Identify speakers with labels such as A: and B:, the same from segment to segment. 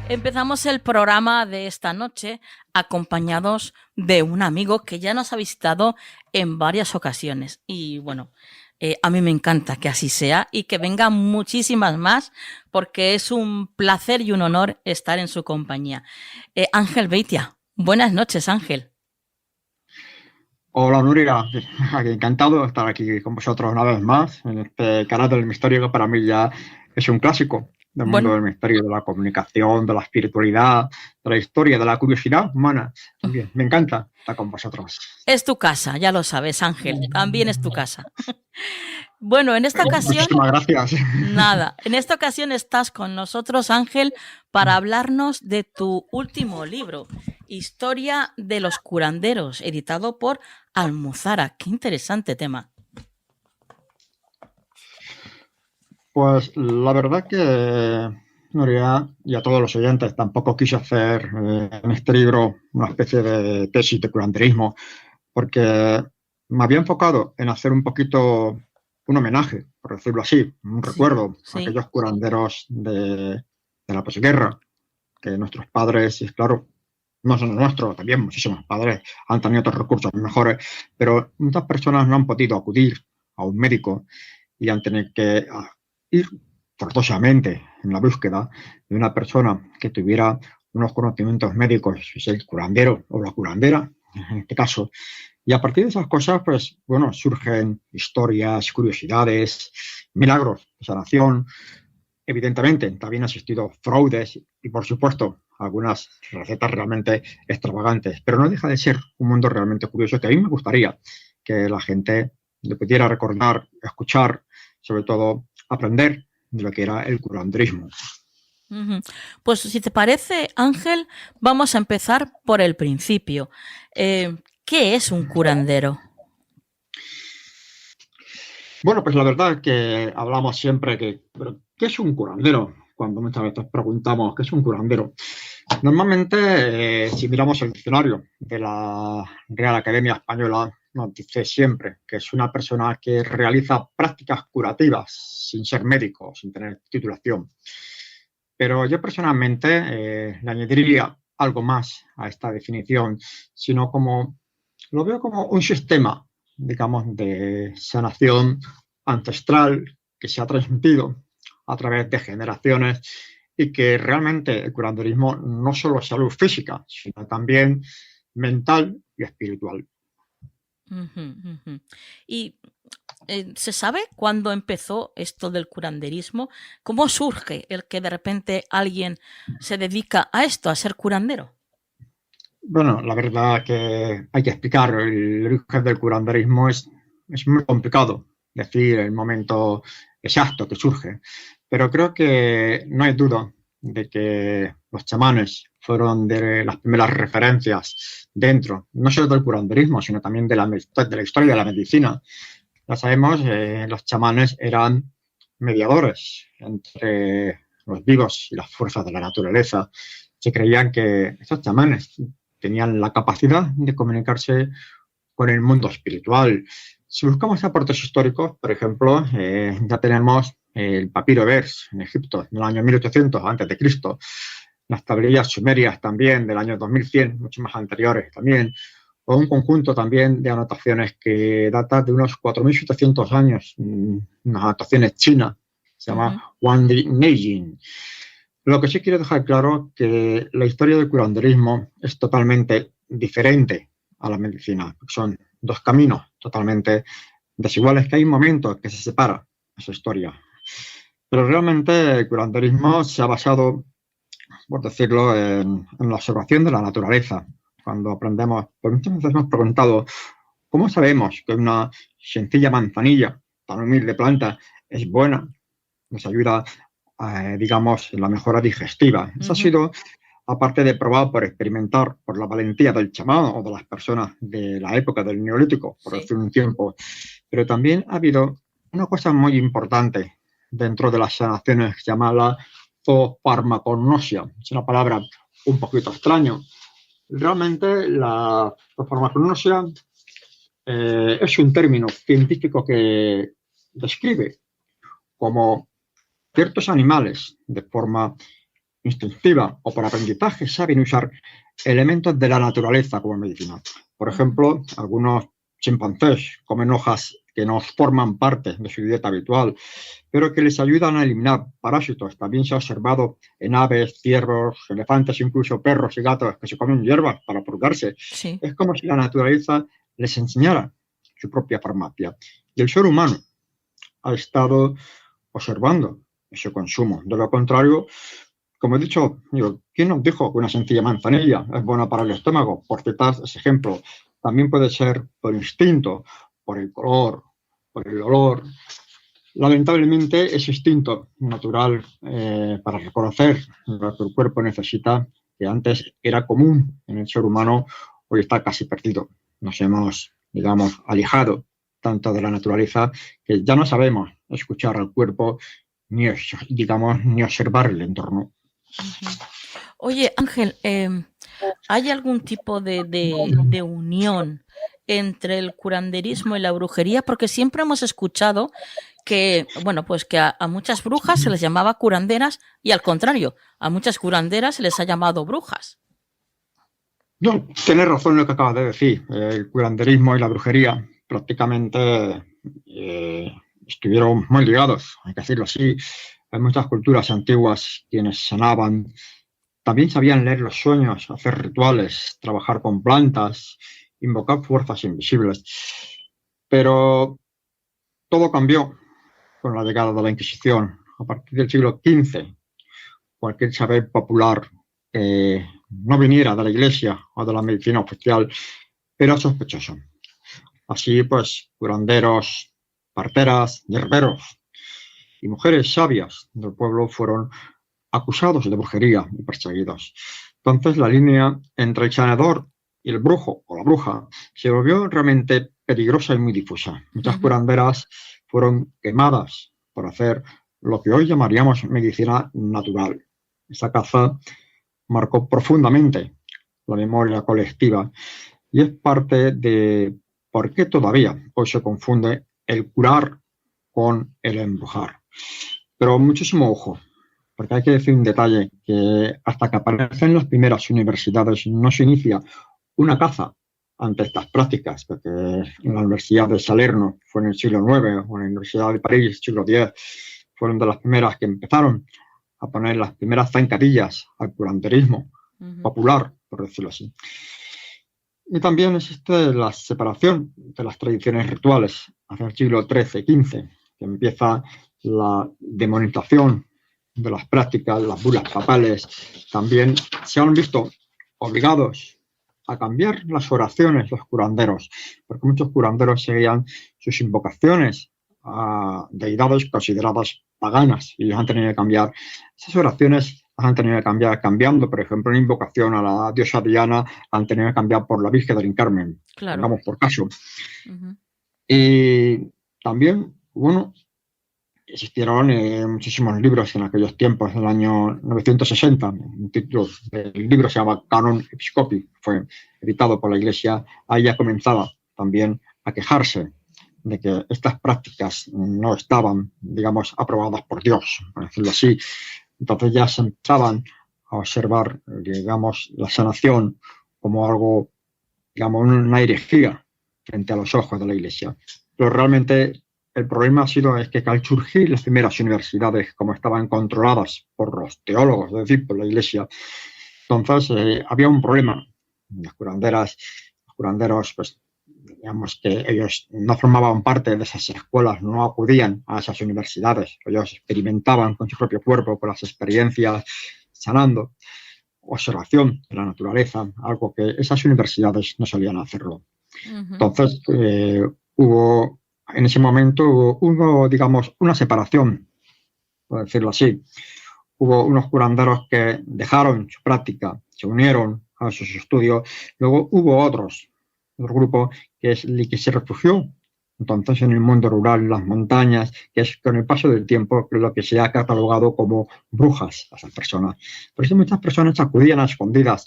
A: Empezamos el programa de esta noche acompañados de un amigo que ya nos ha visitado en varias ocasiones. Y bueno, a mí me encanta que así sea y que vengan muchísimas más porque es un placer y un honor estar en su compañía. Ángel Beitia, buenas noches, Ángel.
B: Hola Nuria, encantado de estar aquí con vosotros una vez más en este canal del misterio que para mí ya es un clásico del mundo
A: Bueno,
B: del misterio, de la comunicación, de la espiritualidad, de la historia, de la curiosidad humana. También me encanta estar con vosotros.
A: es tu casa, ya lo sabes, Ángel, también es tu casa. Bueno, en esta ocasión
B: Muchísimas gracias.
A: nada, en esta ocasión estás con nosotros, Ángel, para hablarnos de tu último libro, Historia de los curanderos, editado por Almuzara. Qué interesante tema.
B: Pues la verdad que, Nuria, y a todos los oyentes, tampoco quise hacer en este libro una especie de tesis de curanderismo, porque me había enfocado en hacer un poquito un homenaje, por decirlo así, un
A: Sí,
B: recuerdo a
A: sí.
B: aquellos curanderos de la posguerra, que nuestros padres, y claro, no son nuestros, también muchísimos padres han tenido otros recursos mejores, pero muchas personas no han podido acudir a un médico y han tenido que ir forzosamente en la búsqueda de una persona que tuviera unos conocimientos médicos, es el curandero o la curandera, en este caso. Y a partir de esas cosas, pues, bueno, surgen historias, curiosidades, milagros de sanación. Evidentemente, también han existido fraudes y, por supuesto, algunas recetas realmente extravagantes, pero no deja de ser un mundo realmente curioso que a mí me gustaría que la gente le pudiera recordar, escuchar, sobre todo aprender de lo que era el curanderismo.
A: Ujú. Pues si te parece, Ángel, vamos a empezar por el principio. ¿Qué es un curandero?
B: Bueno, pues la verdad es que hablamos siempre que, pero ¿qué es un curandero? Cuando muchas veces preguntamos qué es un curandero. Normalmente, si miramos el diccionario de la Real Academia Española, nos dice siempre que es una persona que realiza prácticas curativas sin ser médico, sin tener titulación. Pero yo personalmente le añadiría algo más a esta definición, sino como lo veo como un sistema, digamos, de sanación ancestral que se ha transmitido a través de generaciones y que realmente el curanderismo no solo es salud física, sino también mental y espiritual.
A: Ujú, ujú. ¿Y se sabe cuándo empezó esto del curanderismo? ¿Cómo surge el que de repente alguien se dedica a esto, a ser curandero?
B: Bueno, la verdad que hay que explicar, el origen del curanderismo es muy complicado decir el momento exacto que surge, pero creo que no hay duda de que los chamanes fueron de las primeras referencias dentro, no solo del curanderismo, sino también de la historia de la medicina. Ya sabemos, los chamanes eran mediadores entre los vivos y las fuerzas de la naturaleza. Se creían que estos chamanes tenían la capacidad de comunicarse con el mundo espiritual. Si buscamos aportes históricos, por ejemplo, ya tenemos el papiro Ebers en Egipto, en el año 1800 a.C., las tablillas sumerias también del año 2100, mucho más anteriores también, o un conjunto también de anotaciones que data de unos 4700 años, unas anotaciones chinas, se llama
A: Ujú,
B: Wandi Neijin. Lo que sí quiero dejar claro es que la historia del curanderismo es totalmente diferente a la medicina. Son dos caminos totalmente desiguales, que hay momentos que se separa esa historia. Pero realmente el curanderismo se ha basado, por decirlo, en la observación de la naturaleza. Cuando aprendemos, por muchas veces hemos preguntado, ¿cómo sabemos que una sencilla manzanilla, tan humilde planta, es buena? Nos ayuda, digamos, en la mejora digestiva. Eso ha
A: ujú.
B: sido, aparte de probado por experimentar por la valentía del chamán o de las personas de la época del Neolítico, por
A: Sí.
B: decir un tiempo, pero también ha habido una cosa muy importante dentro de las sanaciones llamada zoofarmacognosia. Es una palabra un poquito extraña. Realmente la zoofarmacognosia es un término científico que describe cómo ciertos animales, de forma instintiva o por aprendizaje saben usar elementos de la naturaleza como medicina. Por ejemplo, algunos chimpancés comen hojas que no forman parte de su dieta habitual, pero que les ayudan a eliminar parásitos. También se ha observado en aves, ciervos, elefantes, incluso perros y gatos que se comen hierbas para purgarse.
A: Sí.
B: Es como si la naturaleza les enseñara su propia farmacia. Y el ser humano ha estado observando ese consumo. De lo contrario, como he dicho, ¿quién nos dijo que una sencilla manzanilla es buena para el estómago? Por citar ese ejemplo, también puede ser por instinto, por el color, por el olor. Lamentablemente, ese instinto natural para reconocer lo que el cuerpo necesita, que antes era común en el ser humano, hoy está casi perdido. Nos hemos, digamos, alejado tanto de la naturaleza que ya no sabemos escuchar al cuerpo ni, digamos, ni observar el entorno.
A: Oye, Ángel, ¿hay algún tipo de unión entre el curanderismo y la brujería? Porque siempre hemos escuchado que, bueno, pues que a muchas brujas se les llamaba curanderas y al contrario, a muchas curanderas se les ha llamado brujas.
B: No, tienes razón en lo que acabas de decir. El curanderismo y la brujería prácticamente estuvieron muy ligados, hay que decirlo así. Hay muchas culturas antiguas quienes sanaban. También sabían leer los sueños, hacer rituales, trabajar con plantas, invocar fuerzas invisibles. Pero todo cambió con la llegada de la Inquisición. A partir del siglo XV, cualquier saber popular que no viniera de la Iglesia o de la medicina oficial era sospechoso. Así pues, curanderos, parteras, hierberos y mujeres sabias del pueblo fueron acusados de brujería y perseguidos. Entonces la línea entre el sanador y el brujo o la bruja se volvió realmente peligrosa y muy difusa. Muchas curanderas fueron quemadas por hacer lo que hoy llamaríamos medicina natural. Esa caza marcó profundamente la memoria colectiva y es parte de por qué todavía hoy se confunde el curar con el embrujar. Pero muchísimo ojo, porque hay que decir un detalle, que hasta que aparecen las primeras universidades no se inicia una caza ante estas prácticas, porque en la Universidad de Salerno fue en el siglo IX, o en la Universidad de París, siglo X, fueron de las primeras que empezaron a poner las primeras zancadillas al curanderismo popular, por decirlo así. Y también existe la separación de las tradiciones rituales hacia el siglo XIII-XV, que empieza la demonización de las prácticas, las bulas papales. También se han visto obligados a cambiar las oraciones los curanderos, porque muchos curanderos seguían sus invocaciones a deidades consideradas paganas y ellos han tenido que cambiar esas oraciones, las han tenido que cambiar cambiando, por ejemplo, una invocación a la diosa Diana han tenido que cambiar por la Virgen del Carmen,
A: claro.
B: Digamos por caso. Y también, bueno, existieron muchísimos libros en aquellos tiempos, en el año 960. El título del libro se llama Canon Episcopi, fue editado por la Iglesia. Ahí ya comenzaba también a quejarse de que estas prácticas no estaban, digamos, aprobadas por Dios, por decirlo así. Entonces ya se empezaban a observar, digamos, la sanación como algo, digamos, una herejía frente a los ojos de la Iglesia. Pero realmente el problema ha sido que al surgir las primeras universidades, como estaban controladas por los teólogos, es decir, por la Iglesia, entonces había un problema. Las curanderos, pues digamos que ellos no formaban parte de esas escuelas, no acudían a esas universidades, ellos experimentaban con su propio cuerpo, con las experiencias sanando, observación de la naturaleza, algo que esas universidades no solían hacerlo. Entonces hubo, en ese momento hubo, digamos, una separación, por decirlo así. Hubo unos curanderos que dejaron su práctica, se unieron a sus estudios, luego hubo otro grupo que es el que se refugió entonces en el mundo rural, en las montañas, que es con el paso del tiempo lo que se ha catalogado como brujas a esas personas. Por eso muchas personas acudían a escondidas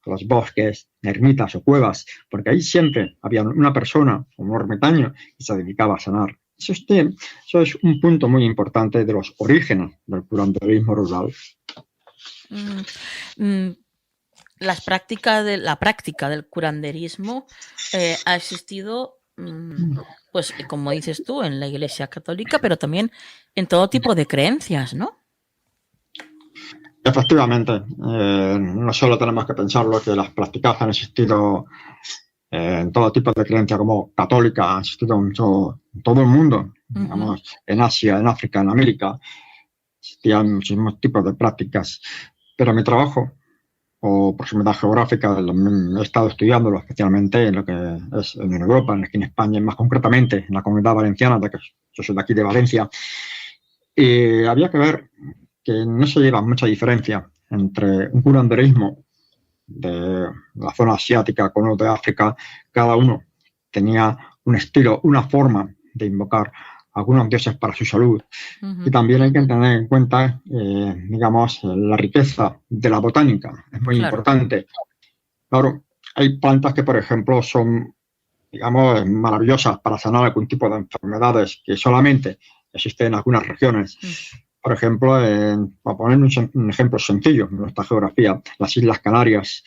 B: a los bosques, ermitas o cuevas, porque ahí siempre había una persona, un ermitaño, que se dedicaba a sanar. Eso es un punto muy importante de los orígenes del curanderismo rural.
A: Mm, mm, la práctica del curanderismo ha existido, pues como dices tú, en la Iglesia Católica, pero también en todo tipo de creencias, ¿no?
B: Efectivamente, no solo tenemos que pensarlo, que las prácticas han existido en todo tipo de creencia como católica, han existido en todo el mundo, digamos, en Asia, en África, en América, existían muchísimos tipos de prácticas. Pero mi trabajo, o proximidad geográfica, he estado estudiándolo especialmente en lo que es en Europa, aquí en España, más concretamente en la Comunidad Valenciana, de que yo soy de aquí de Valencia, y había que ver que no se lleva mucha diferencia entre un curanderismo de la zona asiática con uno de África. Cada uno tenía un estilo, una forma de invocar algunos dioses para su salud. Y también hay que tener en cuenta, digamos, la riqueza de la botánica. Es muy importante. Claro, hay plantas que, por ejemplo, son, digamos, maravillosas para sanar algún tipo de enfermedades que solamente existen en algunas regiones. Por ejemplo, para poner un ejemplo sencillo en nuestra geografía, las Islas Canarias.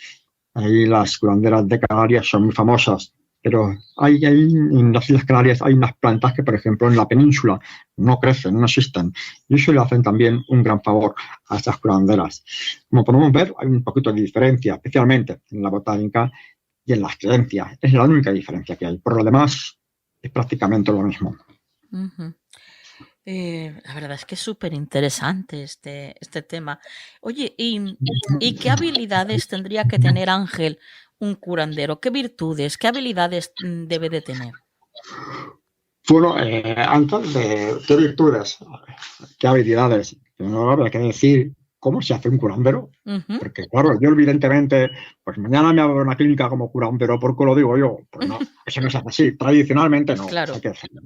B: Ahí las curanderas de Canarias son muy famosas, pero en las Islas Canarias hay unas plantas que, por ejemplo, en la península no crecen, no existen. Y eso le hacen también un gran favor a estas curanderas. Como podemos ver, hay un poquito de diferencia, especialmente en la botánica y en las creencias. Es la única diferencia que hay. Por lo demás, es prácticamente lo mismo.
A: La verdad es que es súper interesante este tema. Oye, ¿y qué habilidades tendría que tener Ángel, un curandero? ¿Qué virtudes, qué habilidades debe de tener?
B: Bueno, antes de qué virtudes, qué habilidades, no habrá que decir cómo se hace un curandero. Porque, claro, yo evidentemente, pues mañana me abro una clínica como curandero, porque lo digo yo. Pues no, eso no se hace así. Tradicionalmente no.
A: Claro.
B: Hay que hacerlo.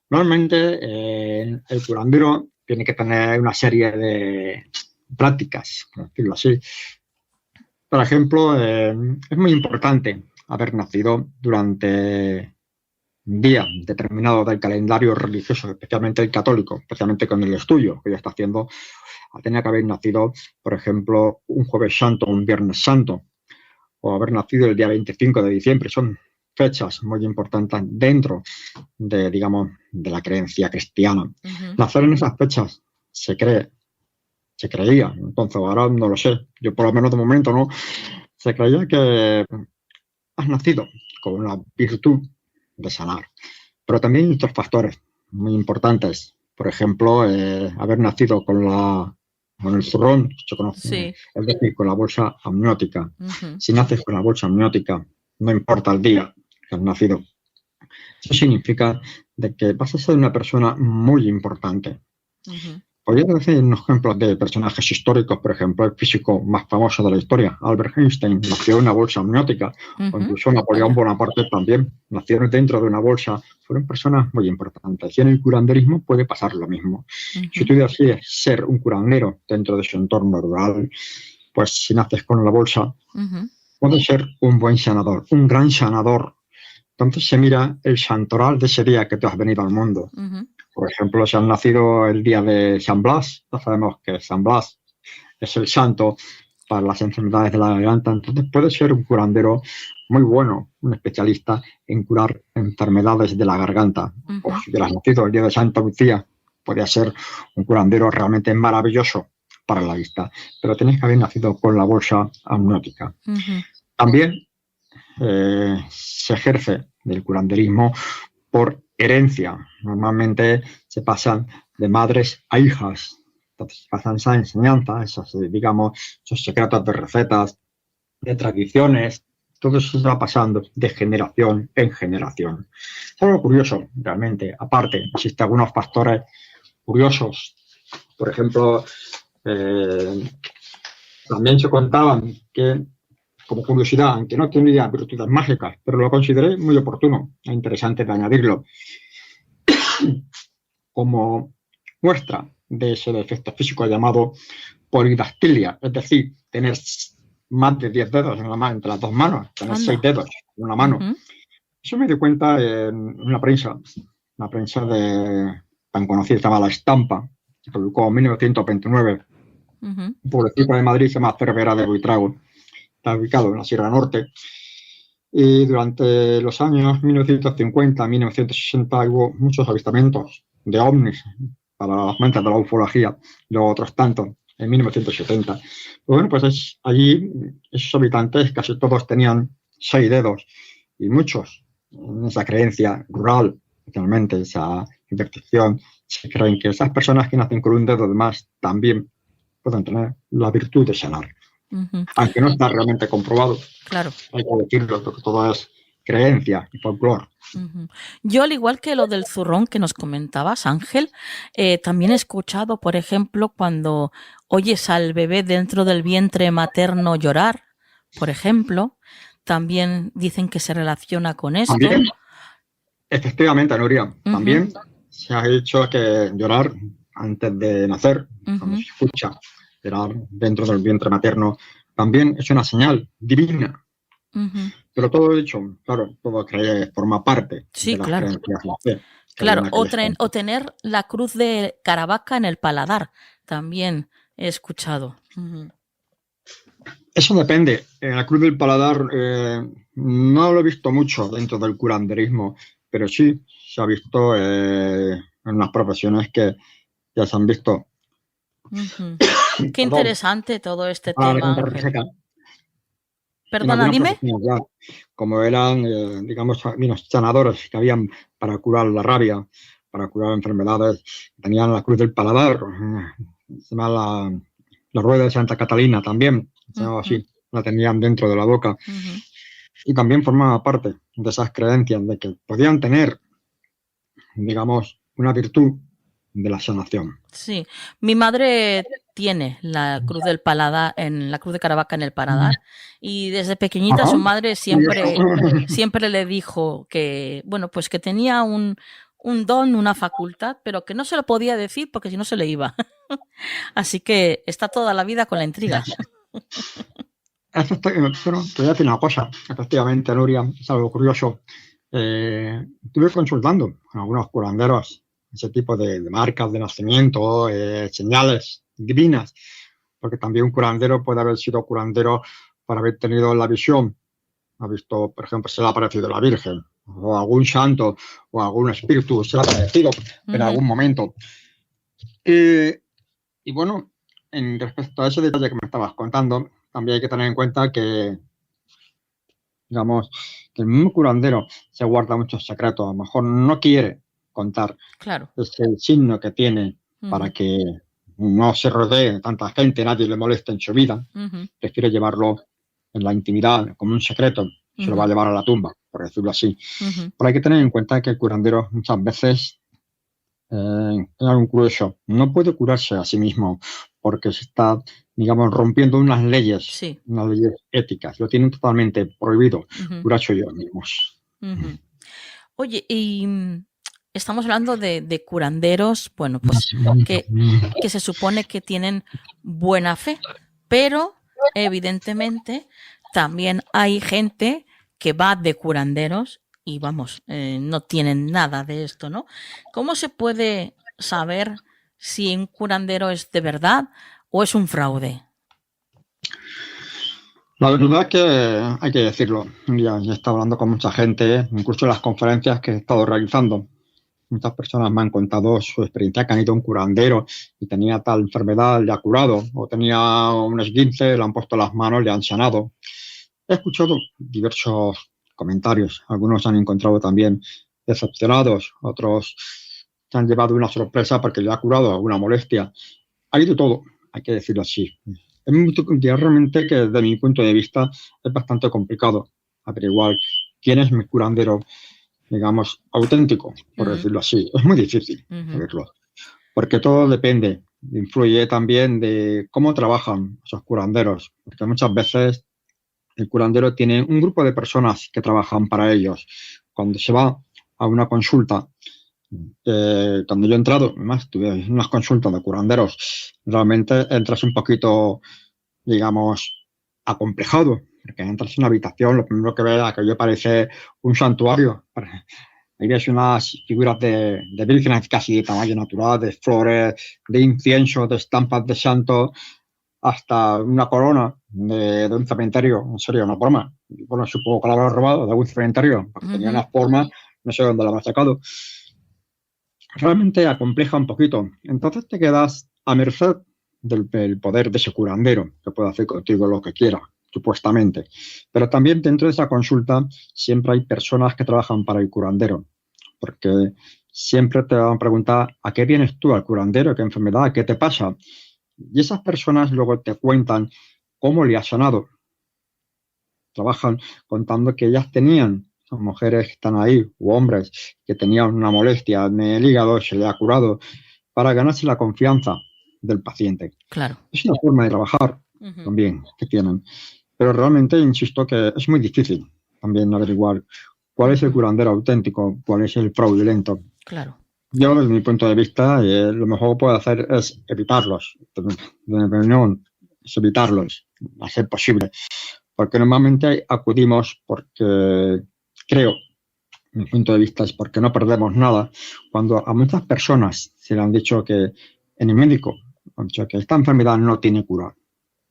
B: Normalmente el curandero tiene que tener una serie de prácticas, por decirlo así. Por ejemplo, es muy importante haber nacido durante un día determinado del calendario religioso, especialmente el católico, especialmente con el estudio que ya está haciendo. Tenía que haber nacido, por ejemplo, un jueves santo, un viernes santo, o haber nacido el día 25 de diciembre. Son fechas muy importantes dentro de, digamos, de la creencia cristiana. Nacer en esas fechas se creía, entonces ahora no lo sé, yo por lo menos de momento no, se creía que has nacido con una virtud de sanar. Pero también hay otros factores muy importantes. Por ejemplo, haber nacido con el zurrón, es decir, con la bolsa amniótica. Si naces con la bolsa amniótica, no importa el día que has nacido. Eso significa de que vas a ser una persona muy importante. Podría decir unos ejemplos de personajes históricos, por ejemplo, el físico más famoso de la historia, Albert Einstein, nació en una bolsa amniótica, o incluso Napoleón Bonaparte también, nacieron dentro de una bolsa, fueron personas muy importantes. Y en el curanderismo puede pasar lo mismo. Si tú decides ser un curandero dentro de su entorno rural, pues si naces con la bolsa, puedes ser un buen sanador, un gran sanador. Entonces se mira el santoral de ese día que tú has venido al mundo. Por ejemplo, si has nacido el día de San Blas, ya sabemos que San Blas es el santo para las enfermedades de la garganta, entonces puede ser un curandero muy bueno, un especialista en curar enfermedades de la garganta. O si hubieras nacido el día de Santa Lucía, podría ser un curandero realmente maravilloso para la vista, pero tienes que haber nacido con la bolsa amniótica. También se ejerce del curanderismo por herencia. Normalmente se pasan de madres a hijas. Entonces se pasan esa enseñanza, esos, digamos, esos secretos de recetas, de tradiciones. Todo eso se va pasando de generación en generación. Es algo curioso, realmente. Aparte, existen algunos factores curiosos. Por ejemplo, también se contaban que, como curiosidad, aunque no tenía virtudes mágicas, pero lo consideré muy oportuno e interesante de añadirlo, como muestra de ese defecto físico llamado polidactilia, es decir, tener más de 10 dedos en la mano, entre las dos manos, tener 6 dedos en una mano. Eso me di cuenta en una prensa tan conocida, se llama La Estampa, que publicó en 1929.
A: Ujú.
B: Un pueblecito de Madrid se llama Cervera de Buitrago. Está ubicado en la Sierra Norte. Y durante los años 1950-1960 hubo muchos avistamientos de ovnis para las mentes de la ufología, luego otros tantos en 1970. Bueno, pues allí esos habitantes casi todos tenían 6 dedos y muchos en esa creencia rural, especialmente esa superstición, se creen que esas personas que nacen con un dedo de más también pueden tener la virtud de sanar.
A: Ujú.
B: Aunque no está realmente comprobado,
A: Claro.
B: hay que decirlo, porque todo es creencia y folclore.
A: Ujú. Yo, al igual que lo del zurrón que nos comentabas, Ángel, también he escuchado, por ejemplo, cuando oyes al bebé dentro del vientre materno llorar, por ejemplo, también dicen que se relaciona con esto.
B: También, efectivamente, Nuria, también se ha dicho que llorar antes de nacer, cuando se escucha llorar dentro del vientre materno, también es una señal divina. Pero todo dicho, claro, todo forma parte de las creencias.
A: Claro, o tener la cruz de Caravaca en el paladar, también he escuchado.
B: Eso depende. La cruz del paladar no lo he visto mucho dentro del curanderismo, pero sí se ha visto en unas profesiones que ya se han visto.
A: Qué interesante todo este tema, Ángel. Perdona, dime.
B: Ya, como eran, digamos, unos sanadores que habían para curar la rabia, para curar enfermedades, tenían la cruz del paladar, se llama la rueda de Santa Catalina también, se llamaba así, la tenían dentro de la boca. Y también formaba parte de esas creencias de que podían tener, digamos, una virtud de la sanación.
A: Sí, mi madre tiene la cruz del paladar, la cruz de Caravaca en el paladar, y desde pequeñita su madre siempre le dijo que, bueno, pues que tenía un don, una facultad, pero que no se lo podía decir porque si no se le iba. Así que está toda la vida con la intriga.
B: Pero te voy a decir una cosa, efectivamente, Nuria, es algo curioso. Estuve consultando con algunos curanderos ese tipo de marcas de nacimiento, señales divinas, porque también un curandero puede haber sido curandero para haber tenido la visión, ha visto, por ejemplo, se le ha aparecido la Virgen, o algún santo, o algún espíritu se le ha aparecido en algún momento. Y bueno, en respecto a ese detalle que me estabas contando, también hay que tener en cuenta que, digamos, que el mismo curandero se guarda muchos secretos, a lo mejor no quiere contar ese signo que tiene para que no se rodee de tanta gente, nadie le moleste en su vida, prefiere llevarlo en la intimidad como un secreto, se lo va a llevar a la tumba, por decirlo así. Pero hay que tener en cuenta que el curandero muchas veces es algo curioso, no puede curarse a sí mismo porque se está, digamos, rompiendo unas leyes éticas, lo tienen totalmente prohibido curarse ellos mismos.
A: Oye, y estamos hablando de curanderos, bueno, pues que se supone que tienen buena fe, pero evidentemente también hay gente que va de curanderos y vamos, no tienen nada de esto, ¿no? ¿Cómo se puede saber si un curandero es de verdad o es un fraude?
B: La verdad es que hay que decirlo. Ya he estado hablando con mucha gente, incluso en las conferencias que he estado realizando. Muchas personas me han contado su experiencia, que han ido a un curandero y tenía tal enfermedad, le ha curado, o tenía un esguince, le han puesto las manos, le han sanado. He escuchado diversos comentarios. Algunos se han encontrado también decepcionados, otros se han llevado una sorpresa porque le ha curado alguna molestia. Ha ido todo, hay que decirlo así. Es realmente que desde mi punto de vista es bastante complicado averiguar quién es mi curandero, digamos, auténtico, por decirlo así. Es muy difícil saberlo, porque todo depende, influye también de cómo trabajan esos curanderos, porque muchas veces el curandero tiene un grupo de personas que trabajan para ellos. Cuando se va a una consulta, cuando yo he entrado, además tuve unas consultas de curanderos, realmente entras un poquito, digamos, acomplejado, porque entras en una habitación, lo primero que ves aquello parece un santuario. Ahí ves unas figuras de vírgenes casi de tamaño natural, de flores, de incienso, de estampas de santos. hasta una corona de un cementerio, en serio, una broma. Bueno, supongo que la habrá robado de algún cementerio, porque tenía una forma, no sé dónde la habrá sacado. Realmente acompleja un poquito. Entonces te quedas a merced del poder de ese curandero, que puede hacer contigo lo que quiera, supuestamente. Pero también dentro de esa consulta siempre hay personas que trabajan para el curandero, porque siempre te van a preguntar ¿a qué vienes tú al curandero? ¿Qué enfermedad? ¿Qué te pasa? Y esas personas luego te cuentan cómo le ha sanado. Trabajan contando que ellas tenían, son mujeres que están ahí, u hombres que tenían una molestia en el hígado, se le ha curado, para ganarse la confianza del paciente.
A: Claro.
B: Es una forma de trabajar también que tienen. Pero realmente insisto que es muy difícil también averiguar cuál es el curandero auténtico, cuál es el fraudulento.
A: Claro.
B: Yo, desde mi punto de vista, lo mejor que puedo hacer es evitarlos. De mi opinión, es evitarlos, a ser posible. Porque normalmente acudimos porque, creo, mi punto de vista es porque no perdemos nada. Cuando a muchas personas se le han dicho que en el médico han dicho que esta enfermedad no tiene cura, a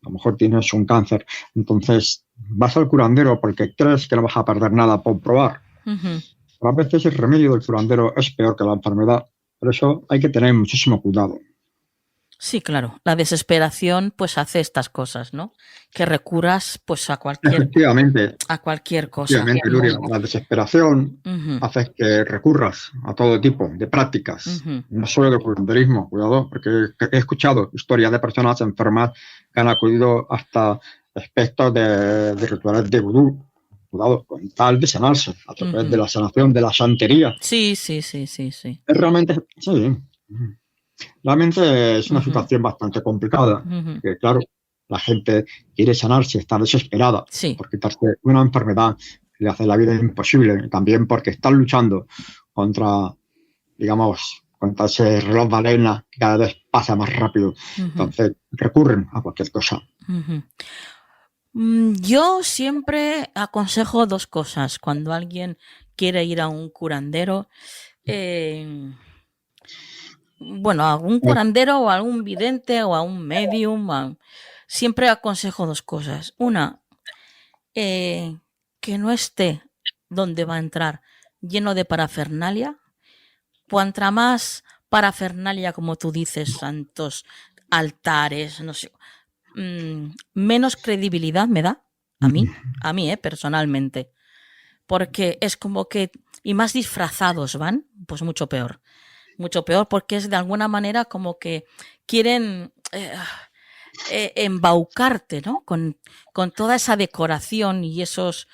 B: lo mejor tienes un cáncer, entonces vas al curandero porque crees que no vas a perder nada por probar. Pero a veces el remedio del curandero es peor que la enfermedad. Por eso hay que tener muchísimo cuidado.
A: Sí, claro. La desesperación pues hace estas cosas, ¿no? Que recurras pues a cualquier cosa.
B: Efectivamente, Nuria, la desesperación hace que recurras a todo tipo de prácticas, no solo de curanderismo, cuidado, porque he escuchado historias de personas enfermas que han acudido hasta aspectos de rituales de vudú, cuidado, con tal de sanarse, a través de la sanación de la santería.
A: Sí.
B: Es realmente, sí. Realmente es una situación bastante complicada, que claro, la gente quiere sanarse, está desesperada por quitarse una enfermedad que le hace la vida imposible, también porque están luchando contra, digamos, contra ese reloj de arena que cada vez pasa más rápido. Entonces recurren a cualquier cosa.
A: Yo siempre aconsejo dos cosas cuando alguien quiere ir a un curandero. Bueno, a un curandero o a un vidente o a un medium, siempre aconsejo dos cosas. Una, que no esté donde va a entrar lleno de parafernalia. Cuanta más parafernalia, como tú dices, santos, altares, no sé, menos credibilidad me da a mí, personalmente. Porque es como que, y más disfrazados van, pues mucho peor porque es de alguna manera como que quieren embaucarte, ¿no? Con toda esa decoración y esas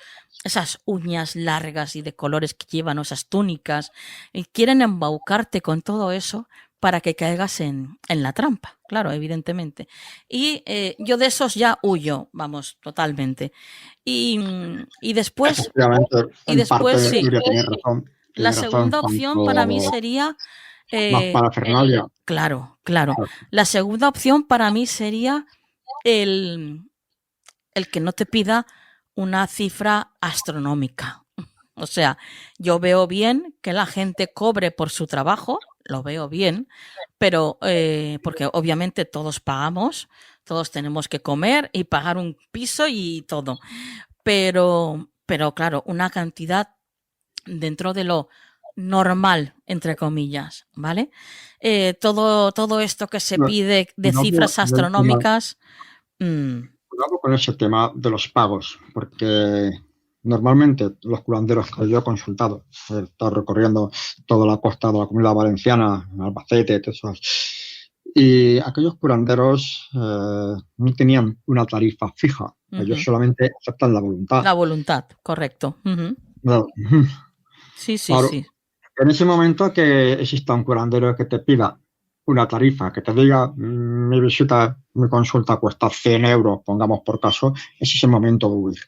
A: uñas largas y de colores que llevan, o esas túnicas, y quieren embaucarte con todo eso para que caigas en la trampa, claro, evidentemente. Y yo de esos ya huyo, vamos, totalmente. Y después sí. La segunda opción para mí sería
B: más parafernalia.
A: Claro. La segunda opción para mí sería el que no te pida una cifra astronómica. O sea, yo veo bien que la gente cobre por su trabajo, lo veo bien, pero porque obviamente todos pagamos, todos tenemos que comer y pagar un piso y todo. Pero claro, una cantidad dentro de lo normal, entre comillas, ¿vale? Todo esto que se pide de cifras astronómicas.
B: Cuidado con ese tema de los pagos, porque normalmente los curanderos que yo he consultado, he estado recorriendo toda la costa de la Comunidad Valenciana, Albacete, y aquellos curanderos no tenían una tarifa fija, ellos solamente aceptan la voluntad.
A: La voluntad, correcto.
B: No.
A: Sí.
B: En ese momento que exista un curandero que te pida una tarifa, que te diga mi visita, mi consulta cuesta 100 euros, pongamos por caso, ese es el momento de huir.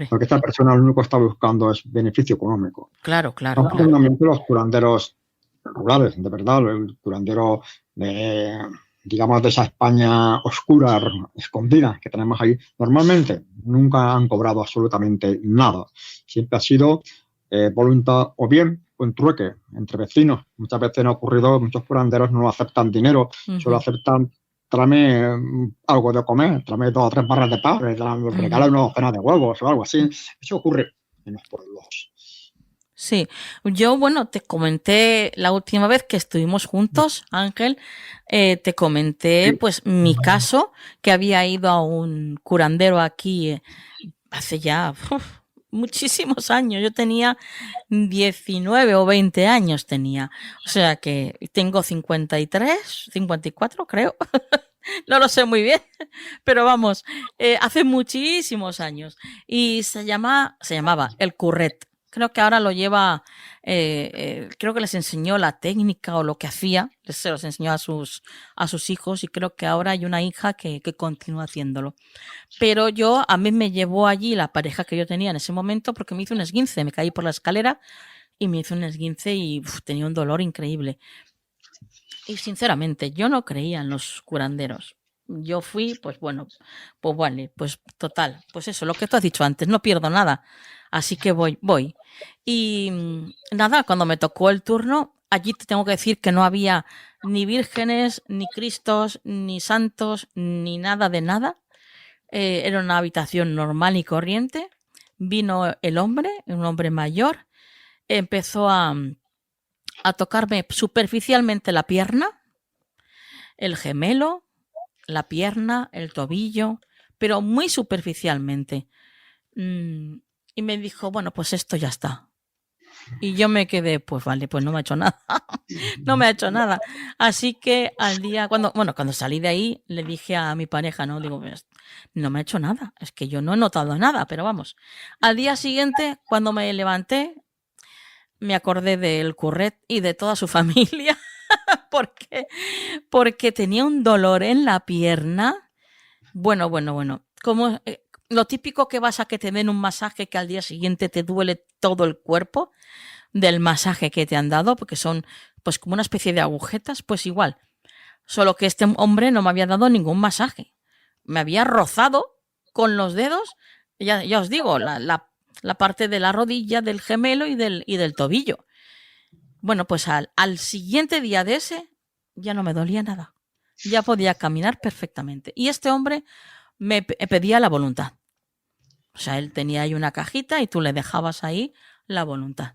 B: Porque esta persona lo único que está buscando es beneficio económico.
A: Claro.
B: Normalmente los curanderos rurales, de verdad, el curandero digamos de esa España oscura, escondida que tenemos ahí, normalmente nunca han cobrado absolutamente nada. Siempre ha sido voluntad o bien un trueque entre vecinos. Muchas veces no ha ocurrido, muchos curanderos no aceptan dinero, solo aceptan tráeme algo de comer, tráeme 2 o 3 barras de pan, regala una docena de huevos o algo así. Eso ocurre en los pueblos.
A: Sí, yo, bueno, te comenté la última vez que estuvimos juntos, Ángel, te comenté pues mi caso, que había ido a un curandero aquí hace ya muchísimos años. Yo tenía 19 o 20 años tenía. O sea que tengo 53, 54 creo. No lo sé muy bien, pero vamos, hace muchísimos años. Y se llamaba El Curret. Creo que ahora lo lleva, creo que les enseñó la técnica o lo que hacía, se los enseñó a sus hijos y creo que ahora hay una hija que continúa haciéndolo. Pero a mí me llevó allí la pareja que yo tenía en ese momento porque me hizo un esguince, me caí por la escalera y me hizo un esguince y tenía un dolor increíble. Y sinceramente, yo no creía en los curanderos. Yo fui, pues bueno, pues vale, pues total, pues eso, lo que tú has dicho antes, no pierdo nada. Así que voy. Y nada, cuando me tocó el turno, allí te tengo que decir que no había ni vírgenes, ni cristos, ni santos, ni nada de nada. Era una habitación normal y corriente. Vino el hombre, un hombre mayor, empezó a tocarme superficialmente la pierna, el gemelo, la pierna, el tobillo, pero muy superficialmente. Y me dijo, bueno, pues esto ya está. Y yo me quedé, pues vale, pues no me ha hecho nada. No me ha hecho nada. Así que al día, cuando salí de ahí, le dije a mi pareja, no, digo, no me ha hecho nada. Es que yo no he notado nada, pero vamos. Al día siguiente, cuando me levanté, me acordé del Curret y de toda su familia. Porque tenía un dolor en la pierna. Bueno. Como lo típico que vas a que te den un masaje que al día siguiente te duele todo el cuerpo del masaje que te han dado, porque son pues como una especie de agujetas, pues igual. Solo que este hombre no me había dado ningún masaje. Me había rozado con los dedos, ya os digo, la parte de la rodilla, del gemelo y del tobillo. Bueno, pues al siguiente día de ese ya no me dolía nada. Ya podía caminar perfectamente. Y este hombre me pedía la voluntad. O sea, él tenía ahí una cajita y tú le dejabas ahí la voluntad.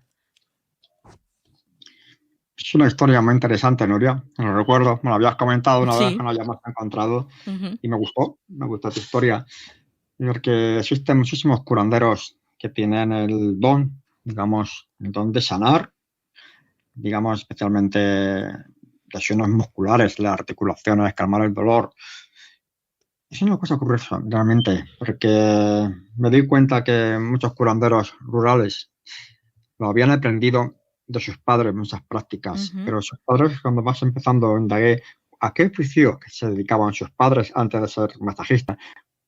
B: Es una historia muy interesante, Nuria. Me lo recuerdo, me lo habías comentado una vez que nos habíamos encontrado y me gustó tu historia. Porque existen muchísimos curanderos que tienen el don, digamos, el don de sanar, digamos, especialmente lesiones musculares, las articulaciones, calmar el dolor. Es una cosa curiosa, realmente, porque me di cuenta que muchos curanderos rurales lo habían aprendido de sus padres, muchas prácticas, pero sus padres, cuando vas empezando, indagué a qué oficio que se dedicaban sus padres antes de ser masajistas.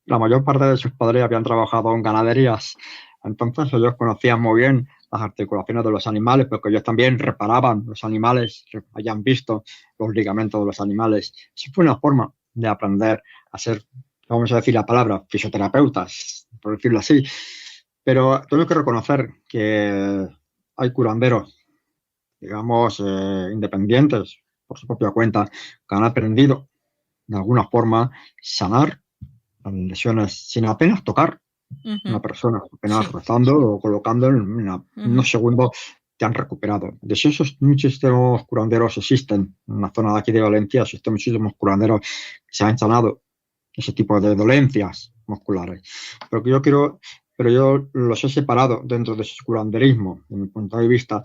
B: La mayor parte de sus padres habían trabajado en ganaderías, entonces ellos conocían muy bien las articulaciones de los animales, porque ellos también reparaban los animales, habían visto los ligamentos de los animales. Eso fue una forma de aprender a ser, vamos a decir la palabra, fisioterapeutas, por decirlo así. Pero tengo que reconocer que hay curanderos, digamos, independientes, por su propia cuenta, que han aprendido de alguna forma sanar las lesiones sin apenas tocar una persona, apenas rozando o colocando en unos segundos te han recuperado. De esos muchísimos curanderos existen en la zona de aquí de Valencia, existen muchísimos curanderos que se han sanado ese tipo de dolencias musculares. Pero yo los he separado dentro de ese curanderismo, de mi punto de vista,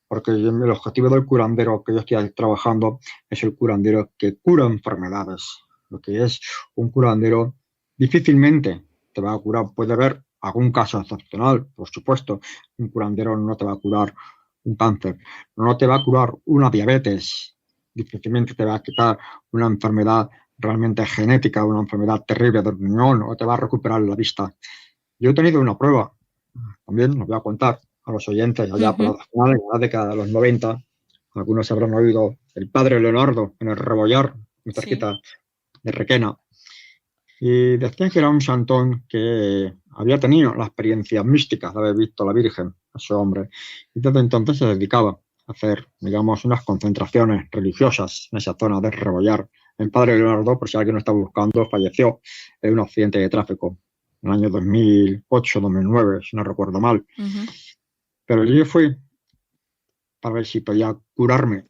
B: porque el objetivo del curandero que yo estoy trabajando es el curandero que cura enfermedades. Lo que es un curandero difícilmente te va a curar. Puede haber algún caso excepcional, por supuesto. Un curandero no te va a curar un cáncer, no te va a curar una diabetes, difícilmente te va a quitar una enfermedad realmente genética, una enfermedad terrible del riñón, o te va a recuperar la vista. Yo he tenido una prueba, también os voy a contar a los oyentes, allá por la década de los 90, algunos habrán oído el padre Leonardo en el Rebollar, muy cerquita de Requena. Y decían que era un santón que había tenido la experiencia mística de haber visto a la Virgen, a ese hombre. Y desde entonces se dedicaba a hacer, digamos, unas concentraciones religiosas en esa zona de Rebollar, El padre Leonardo, por si alguien lo está buscando, falleció en un accidente de tráfico en el año 2008, 2009, si no recuerdo mal. Pero yo fui para ver si podía curarme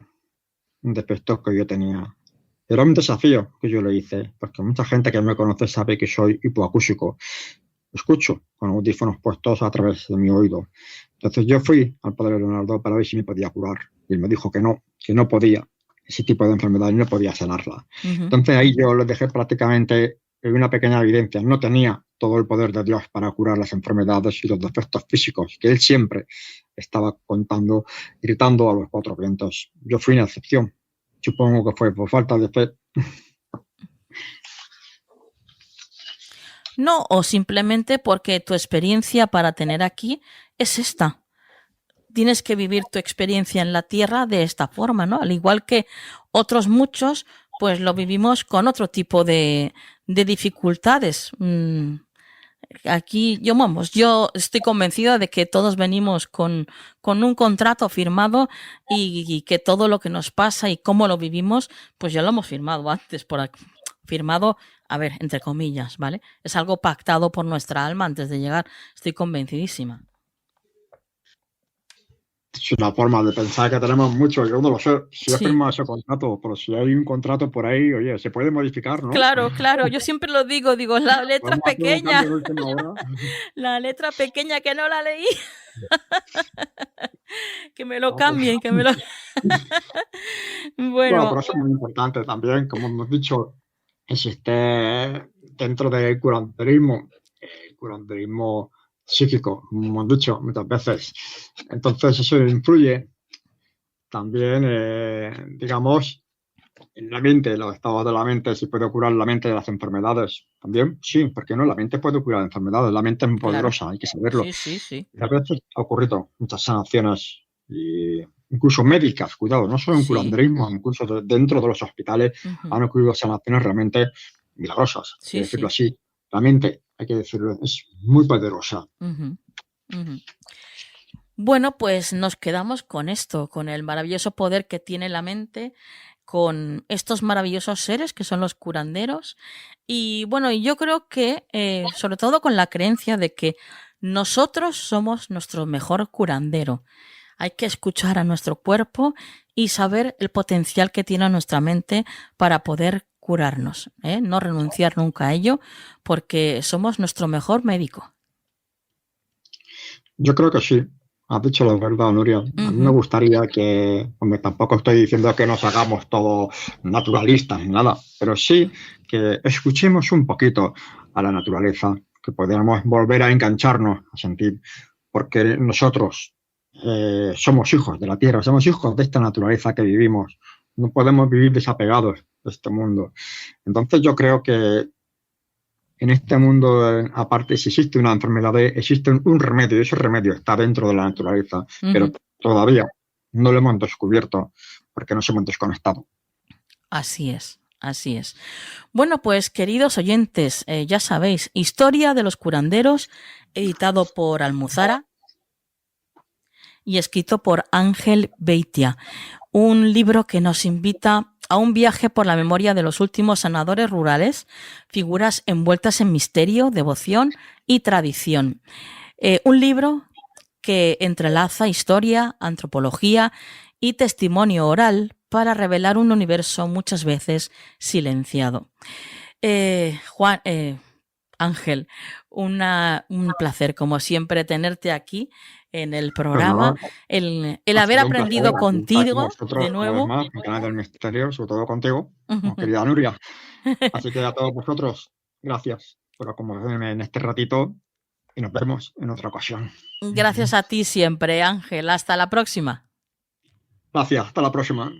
B: un defecto que yo tenía. Era un desafío que yo le hice, porque mucha gente que me conoce sabe que soy hipoacúsico. Escucho con audífonos puestos a través de mi oído. Entonces yo fui al padre Leonardo para ver si me podía curar. Y él me dijo que no podía. Ese tipo de enfermedad no podía sanarla. Entonces ahí yo lo dejé prácticamente en una pequeña evidencia. No tenía todo el poder de Dios para curar las enfermedades y los defectos físicos que él siempre estaba contando, gritando a los cuatro vientos. Yo fui una excepción. Supongo que fue por falta de fe.
A: No, o simplemente porque tu experiencia para tener aquí es esta. Tienes que vivir tu experiencia en la tierra de esta forma, ¿no? Al igual que otros muchos, pues lo vivimos con otro tipo de dificultades. Aquí yo estoy convencida de que todos venimos con un contrato firmado y que todo lo que nos pasa y cómo lo vivimos, pues ya lo hemos firmado antes, firmado, a ver, entre comillas, ¿vale? Es algo pactado por nuestra alma antes de llegar, estoy convencidísima.
B: Es una forma de pensar que tenemos mucho, yo no lo sé, si he firmado ese contrato, pero si hay un contrato por ahí, oye, se puede modificar, ¿no?
A: Claro, yo siempre lo digo, la letra pequeña, la letra pequeña que no la leí, que me lo cambien, que me lo...
B: Bueno, pero eso es muy importante también, como hemos dicho, existe dentro del curanderismo, el curanderismo psíquico, como hemos dicho muchas veces. Entonces eso influye también, digamos, en la mente, los estados de la mente, si puede curar la mente de las enfermedades. También, sí, porque no, la mente puede curar enfermedades, la mente es muy poderosa, claro. Hay que saberlo.
A: Sí.
B: A veces ha ocurrido muchas sanaciones, incluso médicas, cuidado, no solo en curanderismo, incluso dentro de los hospitales han ocurrido sanaciones realmente milagrosas, hay que decirlo así. La mente, hay que decirlo, es muy poderosa.
A: Bueno, pues nos quedamos con esto, con el maravilloso poder que tiene la mente, con estos maravillosos seres que son los curanderos. Y bueno, yo creo que sobre todo con la creencia de que nosotros somos nuestro mejor curandero. Hay que escuchar a nuestro cuerpo y saber el potencial que tiene nuestra mente para poder curarnos, ¿eh? No renunciar nunca a ello, porque somos nuestro mejor médico.
B: Yo creo que sí. Has dicho la verdad, Nuria. A mí me gustaría que, hombre, tampoco estoy diciendo que nos hagamos todos naturalistas ni nada, pero sí que escuchemos un poquito a la naturaleza, que podamos volver a engancharnos, a sentir, porque nosotros somos hijos de la tierra, somos hijos de esta naturaleza que vivimos. No podemos vivir desapegados de este mundo. Entonces yo creo que en este mundo, aparte, si existe una enfermedad, existe un remedio, y ese remedio está dentro de la naturaleza, pero todavía no lo hemos descubierto porque nos hemos desconectado.
A: Así es. Bueno, pues queridos oyentes, ya sabéis, Historia de los curanderos, editado por Almuzara y escrito por Ángel Beitia. Un libro que nos invita a un viaje por la memoria de los últimos sanadores rurales, figuras envueltas en misterio, devoción y tradición. Un libro que entrelaza historia, antropología y testimonio oral para revelar un universo muchas veces silenciado. Ángel, un placer como siempre tenerte aquí en el programa, el haber aprendido contigo de nuevo.
B: Más, en Canal del Misterio, sobre todo contigo, querida Nuria. Así que a todos vosotros, gracias por acompañarme en este ratito y nos vemos en otra ocasión.
A: Gracias a ti siempre, Ángel. Hasta la próxima.
B: Gracias, hasta la próxima.